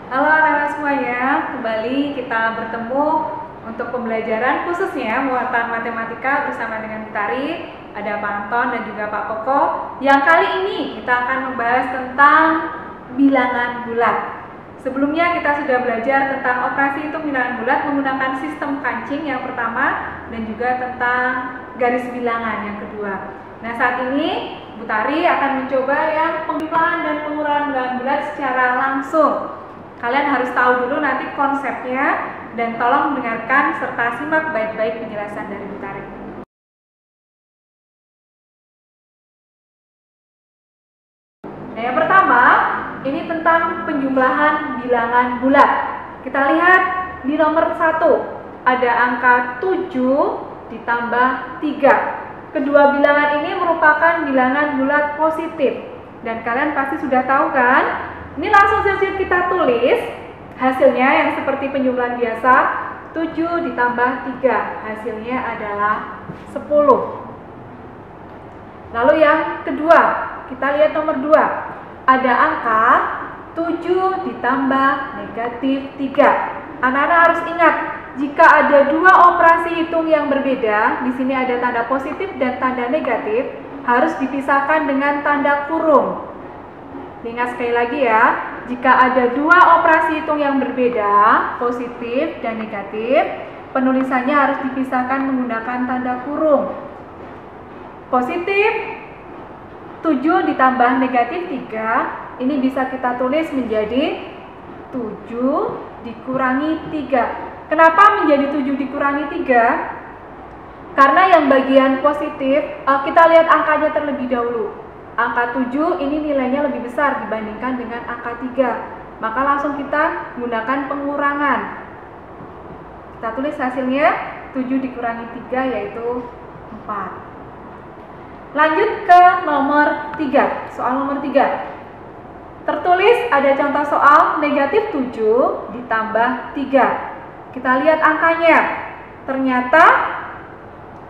Halo anak-anak semuanya, kembali kita bertemu untuk pembelajaran khususnya muatan matematika bersama dengan Bu Tari, ada Pak Anton dan juga Pak Koko. Yang kali ini kita akan membahas tentang bilangan bulat. Sebelumnya kita sudah belajar tentang operasi hitung bilangan bulat menggunakan sistem kancing yang pertama dan juga tentang garis bilangan yang kedua. Nah, saat ini Bu Tari akan mencoba yang penjumlahan dan pengurangan bilangan bulat secara langsung. Kalian harus tahu dulu nanti konsepnya dan tolong mendengarkan serta simak baik-baik penjelasan dari Bu Tari. Nah, yang pertama, ini tentang penjumlahan bilangan bulat. Kita lihat di nomor 1, ada angka 7 ditambah 3. Kedua bilangan ini merupakan bilangan bulat positif. Dan kalian pasti sudah tahu kan? Ini langsung saja kita tulis hasilnya yang seperti penjumlahan biasa, 7 ditambah 3, hasilnya adalah 10. Lalu yang kedua, kita lihat nomor 2, ada angka 7 ditambah negatif 3. Anak-anak harus ingat, jika ada dua operasi hitung yang berbeda, di sini ada tanda positif dan tanda negatif, harus dipisahkan dengan tanda kurung. Ingat sekali lagi ya, jika ada dua operasi hitung yang berbeda, positif dan negatif, penulisannya harus dipisahkan menggunakan tanda kurung. Positif 7 ditambah negatif 3, ini bisa kita tulis menjadi 7 dikurangi 3. Kenapa menjadi 7 dikurangi 3? Karena yang bagian positif, kita lihat angkanya terlebih dahulu. Angka 7 ini nilainya lebih besar dibandingkan dengan angka 3. Maka langsung kita gunakan pengurangan. Kita tulis hasilnya 7 dikurangi 3 yaitu 4. Lanjut ke nomor 3. Soal nomor 3. Tertulis ada contoh soal negatif 7 ditambah 3. Kita lihat angkanya. Ternyata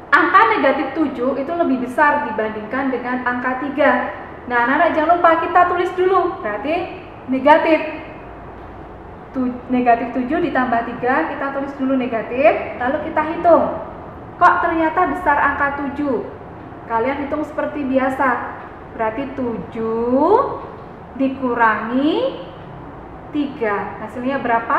angka negatif 7 itu lebih besar dibandingkan dengan angka 3. Nah, anak-anak jangan lupa kita tulis dulu. Berarti negatif 7 ditambah 3, kita tulis dulu negatif, lalu kita hitung. Kok ternyata besar angka 7? Kalian hitung seperti biasa. Berarti 7 dikurangi 3. Hasilnya berapa?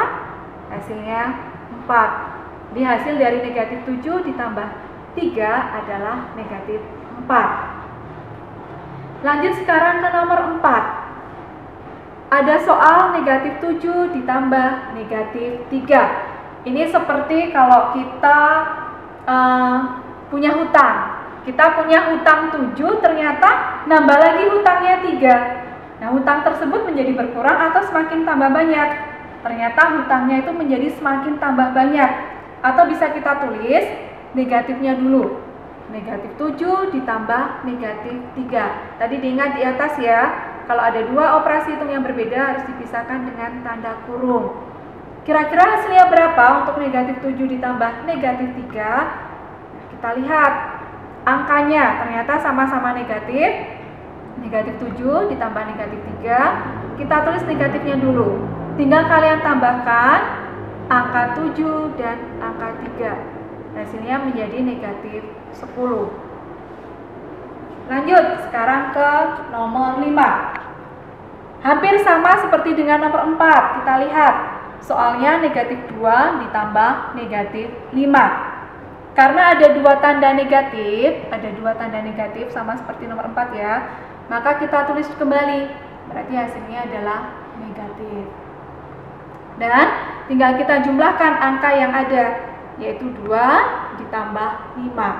Hasilnya 4. Di hasil dari negatif 7 ditambah 3 adalah negatif 4. Lanjut sekarang ke nomor 4. Ada soal negatif 7 ditambah negatif 3. Ini seperti kalau kita punya hutang. Kita punya hutang 7, ternyata nambah lagi hutangnya 3. Nah, hutang tersebut menjadi berkurang atau semakin tambah banyak. Ternyata hutangnya itu menjadi semakin tambah banyak. Atau bisa kita tulis negatifnya dulu. Negatif 7 ditambah negatif 3. Tadi diingat di atas ya, kalau ada dua operasi hitung yang berbeda harus dipisahkan dengan tanda kurung. Kira-kira hasilnya berapa untuk negatif 7 ditambah negatif 3? Nah, kita lihat angkanya ternyata sama-sama negatif. Negatif 7 ditambah negatif 3. Kita tulis negatifnya dulu. Tinggal kalian tambahkan angka 7 dan angka 3. Hasilnya menjadi negatif 10. Lanjut sekarang ke nomor 5. Hampir sama seperti dengan nomor 4. Kita lihat soalnya negatif 2 ditambah negatif 5. Karena ada dua tanda negatif sama seperti nomor 4 ya, maka kita tulis kembali. Berarti hasilnya adalah negatif. Dan tinggal kita jumlahkan angka yang ada, yaitu 2 ditambah 5.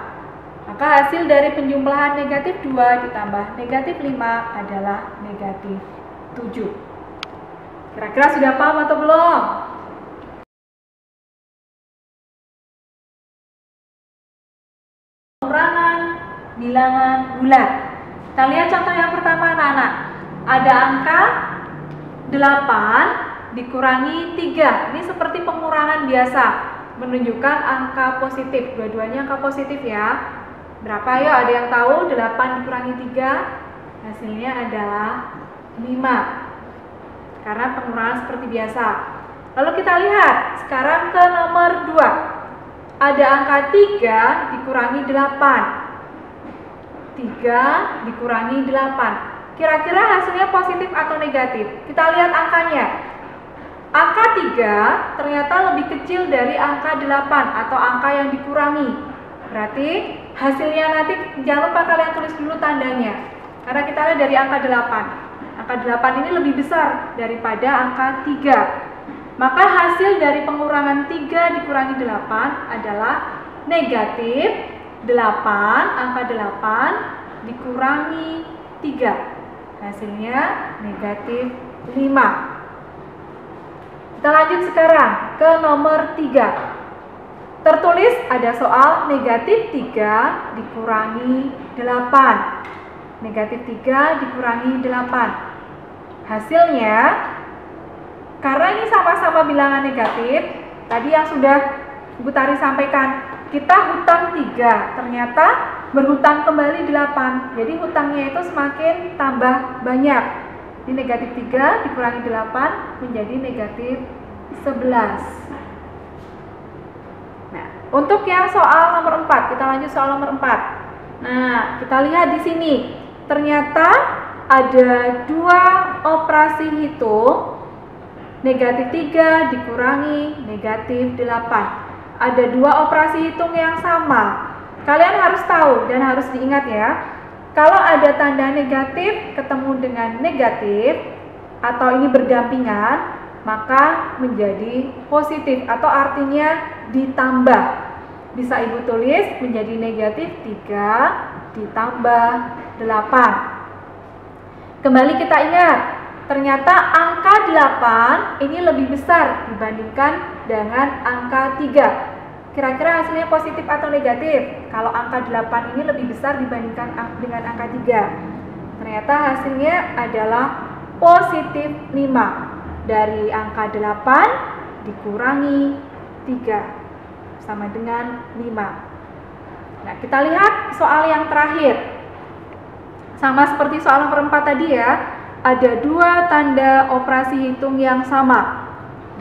Maka hasil dari penjumlahan negatif 2 ditambah negatif 5 adalah negatif 7. Kira-kira sudah paham atau belum? Pengurangan bilangan bulat. Kita lihat contoh yang pertama anak-anak. Ada angka 8 dikurangi 3. Ini seperti pengurangan biasa, menunjukkan angka positif. Dua-duanya angka positif ya. Berapa ya? Ada yang tahu? 8 dikurangi 3 hasilnya adalah 5. karena pengurangan seperti biasa. Lalu kita lihat sekarang ke nomor 2. Ada angka 3 dikurangi 8. 3 dikurangi 8. Kira-kira hasilnya positif atau negatif? Kita lihat angkanya. Angka 3 ternyata lebih kecil dari angka 8 atau angka yang dikurangi. Berarti hasilnya nanti jangan lupa kalian tulis dulu tandanya. Karena kita lihat dari angka 8. Angka 8 ini lebih besar daripada angka 3. Maka hasil dari pengurangan 3 dikurangi 8 adalah negatif 8, angka 8 dikurangi 3. Hasilnya negatif 5. Kita lanjut sekarang ke nomor 3. Tertulis ada soal negatif 3 dikurangi 8. Negatif 3 dikurangi 8. Hasilnya, karena ini sama-sama bilangan negatif, tadi yang sudah Ibu Tari sampaikan, kita hutang 3, ternyata berhutang kembali 8. Jadi hutangnya itu semakin tambah banyak. Ini negatif 3 dikurangi 8 menjadi negatif 11. Nah, untuk yang soal nomor 4, kita lanjut soal nomor 4. Nah, kita lihat di sini. Ternyata ada 2 operasi hitung. Negatif 3 dikurangi negatif 8. Ada 2 operasi hitung yang sama. Kalian harus tahu dan harus diingat ya. Kalau ada tanda negatif ketemu dengan negatif atau ini berdampingan, maka menjadi positif atau artinya ditambah. Bisa Ibu tulis menjadi negatif 3 ditambah 8. Kembali kita ingat, ternyata angka 8 ini lebih besar dibandingkan dengan angka 3. Kira-kira hasilnya positif atau negatif? Kalau angka 8 ini lebih besar dibandingkan dengan angka 3. Ternyata hasilnya adalah positif 5. Dari angka 8 dikurangi 3 sama dengan 5. Nah, kita lihat soal yang terakhir. Sama seperti soal nomor 4 tadi ya. Ada 2 tanda operasi hitung yang sama.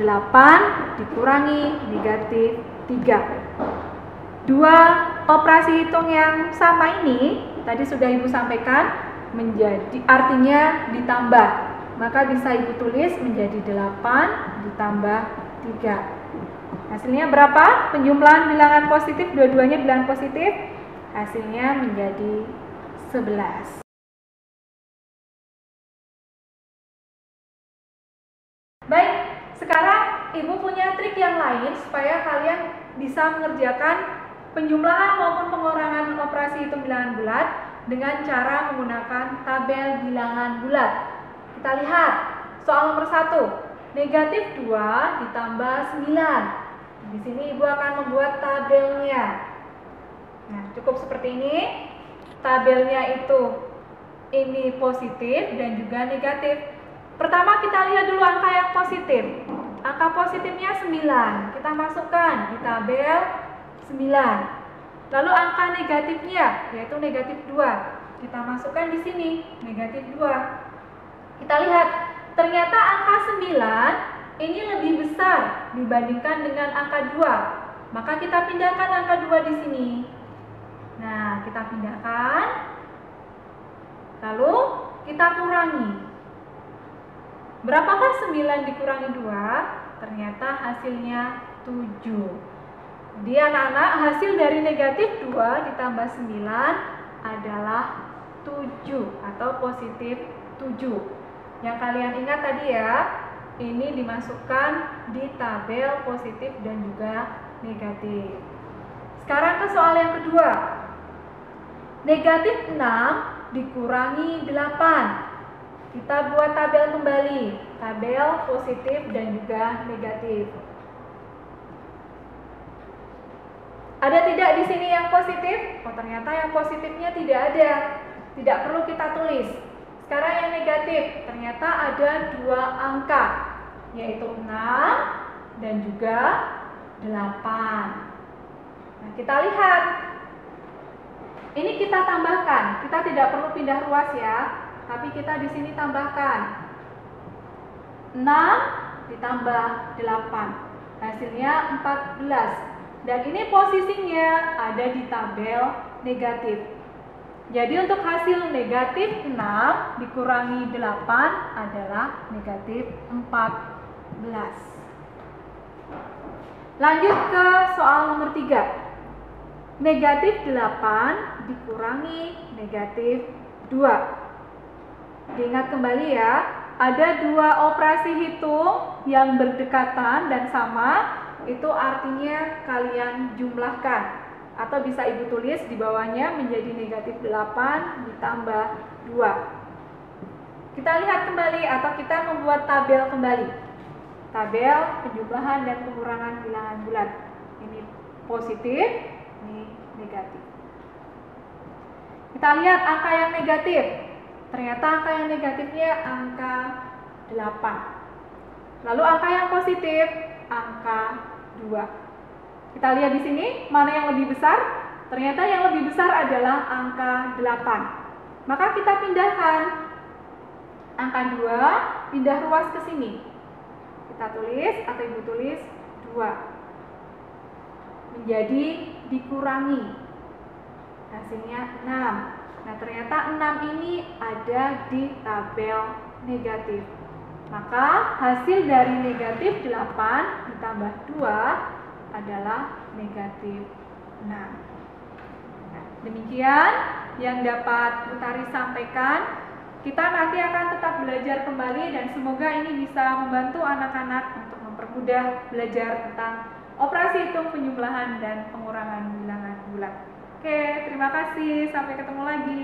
8 dikurangi negatif 3. 2 operasi hitung yang sama ini tadi sudah Ibu sampaikan menjadi artinya ditambah. Maka bisa Ibu tulis menjadi 8 ditambah 3. Hasilnya berapa? Penjumlahan bilangan positif, dua-duanya bilangan positif. Hasilnya menjadi 11. Baik, sekarang Ibu punya trik yang lain supaya kalian bisa mengerjakan penjumlahan maupun pengurangan operasi hitung bilangan bulat dengan cara menggunakan tabel bilangan bulat. Kita lihat soal nomor 1. Negatif 2 ditambah 9. Di sini Ibu akan membuat tabelnya. Nah, cukup seperti ini. Tabelnya itu ini positif dan juga negatif. Pertama kita lihat dulu angka yang positif. Angka positifnya 9. Kita masukkan di tabel 9. Lalu angka negatifnya yaitu negatif 2. Kita masukkan di sini negatif 2. Kita lihat ternyata angka 9 ini lebih besar dibandingkan dengan angka 2. Maka kita pindahkan angka 2 di sini. Nah, kita pindahkan. Lalu kita kurangi. Berapakah 9 dikurangi 2? Ternyata hasilnya 7. Jadi anak-anak, hasil dari negatif 2 ditambah 9 adalah 7 atau positif 7. Yang kalian ingat tadi ya, ini dimasukkan di tabel positif dan juga negatif. Sekarang ke soal yang kedua. Negatif 6 dikurangi 8. Kita buat tabel kembali, tabel positif dan juga negatif. Ada tidak di sini yang positif? Oh, ternyata yang positifnya tidak ada. Tidak perlu kita tulis. Sekarang yang negatif, ternyata ada 2 angka, yaitu 6 dan juga 8. Nah, kita lihat. Ini kita tambahkan. Kita tidak perlu pindah ruas ya. Tapi kita di sini tambahkan. 6 ditambah 8. Hasilnya 14. Dan ini posisinya ada di tabel negatif. Jadi untuk hasil negatif 6 dikurangi 8 adalah negatif 14. Lanjut ke soal nomor 3. Negatif 8 dikurangi negatif 2. Diingat kembali ya, ada dua operasi hitung yang berdekatan dan sama, itu artinya kalian jumlahkan. Atau bisa ibu tulis di bawahnya menjadi negatif 8 ditambah 2. Kita lihat kembali atau kita membuat tabel kembali. Tabel penjumlahan dan pengurangan bilangan bulat. Ini positif, ini negatif. Kita lihat angka yang negatif. Ternyata angka yang negatifnya angka 8. Lalu angka yang positif angka 2. Kita lihat di sini mana yang lebih besar. Ternyata yang lebih besar adalah angka 8. Maka kita pindahkan angka 2, pindah ruas ke sini. Kita tulis atau ibu tulis 2. Menjadi dikurangi. Hasilnya 6. Nah, ternyata 6 ini ada di tabel negatif. Maka hasil dari negatif 8 ditambah 2 adalah negatif 6. Nah, demikian yang dapat Utari sampaikan. Kita nanti akan tetap belajar kembali dan semoga ini bisa membantu anak-anak untuk mempermudah belajar tentang operasi hitung penjumlahan dan pengurangan bilangan bulat. Oke, terima kasih. Sampai ketemu lagi.